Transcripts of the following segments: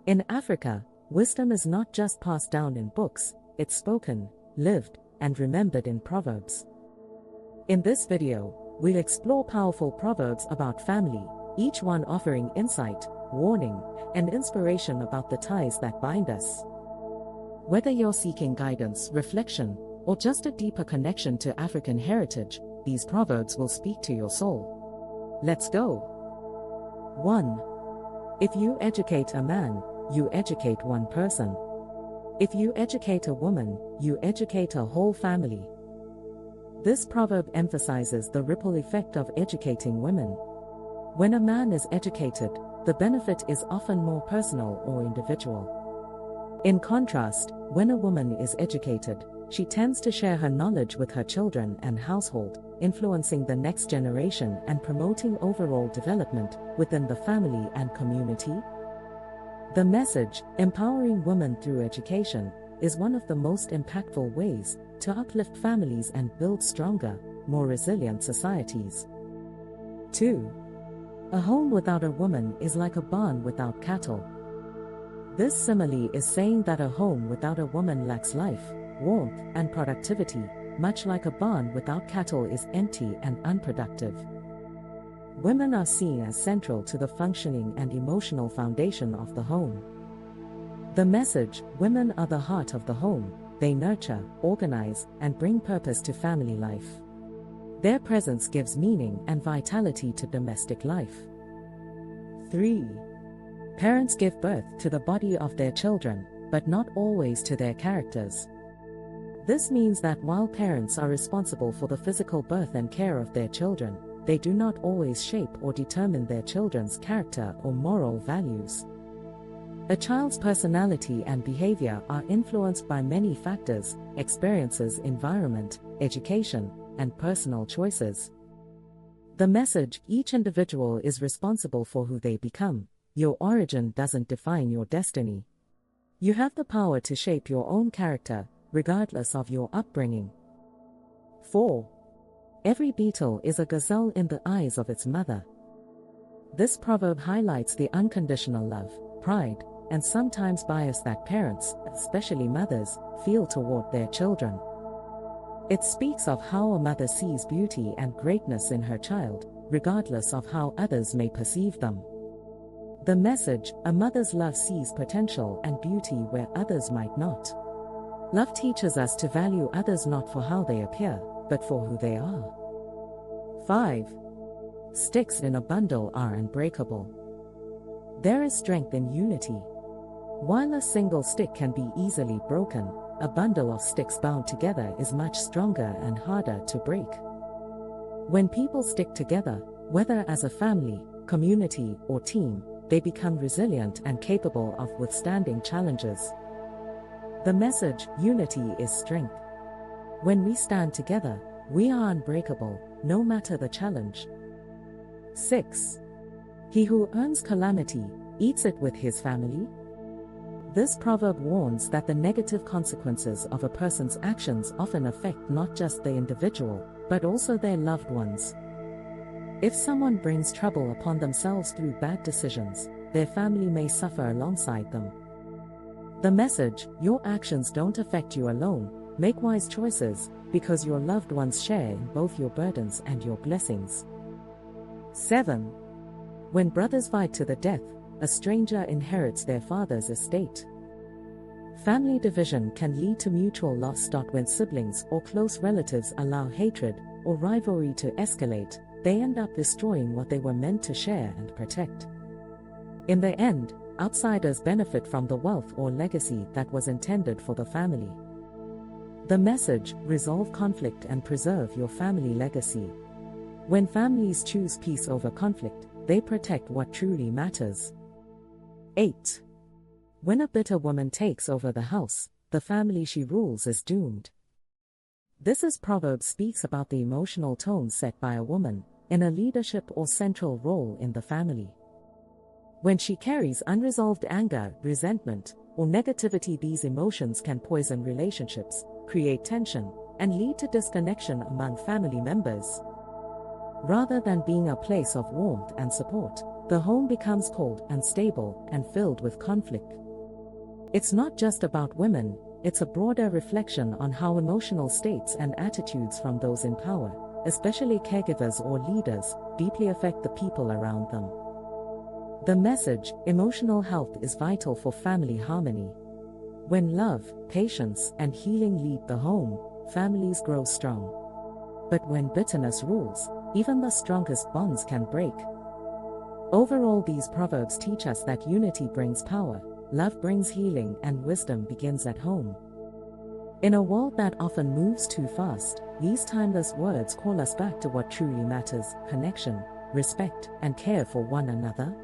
In Africa, wisdom is not just passed down in books, it's spoken, lived, and remembered in proverbs. In this video, we'll explore powerful proverbs about family, each one offering insight, warning, and inspiration about the ties that bind us. Whether you're seeking guidance, reflection, or just a deeper connection to African heritage, these proverbs will speak to your soul. Let's go. 1. If you educate a man, you educate one person. If you educate a woman, you educate a whole family. This proverb emphasizes the ripple effect of educating women. When a man is educated, the benefit is often more personal or individual. In contrast, when a woman is educated, she tends to share her knowledge with her children and household, influencing the next generation and promoting overall development within the family and community. The message, empowering women through education, is one of the most impactful ways to uplift families and build stronger, more resilient societies. 2. A home without a woman is like a barn without cattle. This simile is saying that a home without a woman lacks life, warmth, and productivity, much like a barn without cattle is empty and unproductive. Women are seen as central to the functioning and emotional foundation of the home. The message, women are the heart of the home, they nurture, organize, and bring purpose to family life. Their presence gives meaning and vitality to domestic life. 3. Parents give birth to the body of their children, but not always to their characters. This means that while parents are responsible for the physical birth and care of their children, they do not always shape or determine their children's character or moral values. A child's personality and behavior are influenced by many factors: experiences, environment, education, and personal choices. The message, each individual is responsible for who they become. Your origin doesn't define your destiny. You have the power to shape your own character, regardless of your upbringing. 4. Every beetle is a gazelle in the eyes of its mother. This proverb highlights the unconditional love, pride, and sometimes bias that parents, especially mothers, feel toward their children. It speaks of how a mother sees beauty and greatness in her child, regardless of how others may perceive them. The message, a mother's love sees potential and beauty where others might not. Love teaches us to value others not for how they appear, but for who they are. 5. Sticks in a bundle are unbreakable. There is strength in unity. While a single stick can be easily broken, a bundle of sticks bound together is much stronger and harder to break. When people stick together, whether as a family, community, or team, they become resilient and capable of withstanding challenges. The message, unity is strength. When we stand together, we are unbreakable, no matter the challenge. 6. He who earns calamity, eats it with his family. This proverb warns that the negative consequences of a person's actions often affect not just the individual, but also their loved ones. If someone brings trouble upon themselves through bad decisions, their family may suffer alongside them. The message, your actions don't affect you alone, make wise choices, because your loved ones share in both your burdens and your blessings. 7. When brothers fight to the death, a stranger inherits their father's estate. Family division can lead to mutual loss. When siblings or close relatives allow hatred or rivalry to escalate, they end up destroying what they were meant to share and protect. In the end, outsiders benefit from the wealth or legacy that was intended for the family. The message, resolve conflict and preserve your family legacy. When families choose peace over conflict, they protect what truly matters. 8. When a bitter woman takes over the house, the family she rules is doomed. This proverb speaks about the emotional tone set by a woman in a leadership or central role in the family. When she carries unresolved anger, resentment, or negativity, these emotions can poison relationships, create tension, and lead to disconnection among family members. Rather than being a place of warmth and support, the home becomes cold and stable and filled with conflict. It's not just about women, it's a broader reflection on how emotional states and attitudes from those in power, especially caregivers or leaders, deeply affect the people around them. The message: emotional health is vital for family harmony. When love, patience, and healing lead the home, families grow strong. But when bitterness rules, even the strongest bonds can break. Overall, these proverbs teach us that unity brings power, love brings healing, and wisdom begins at home. In a world that often moves too fast, these timeless words call us back to what truly matters: connection, respect, and care for one another.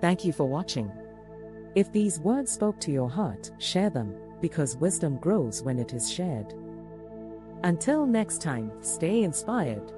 Thank you for watching. If these words spoke to your heart, share them, because wisdom grows when it is shared. Until next time, stay inspired.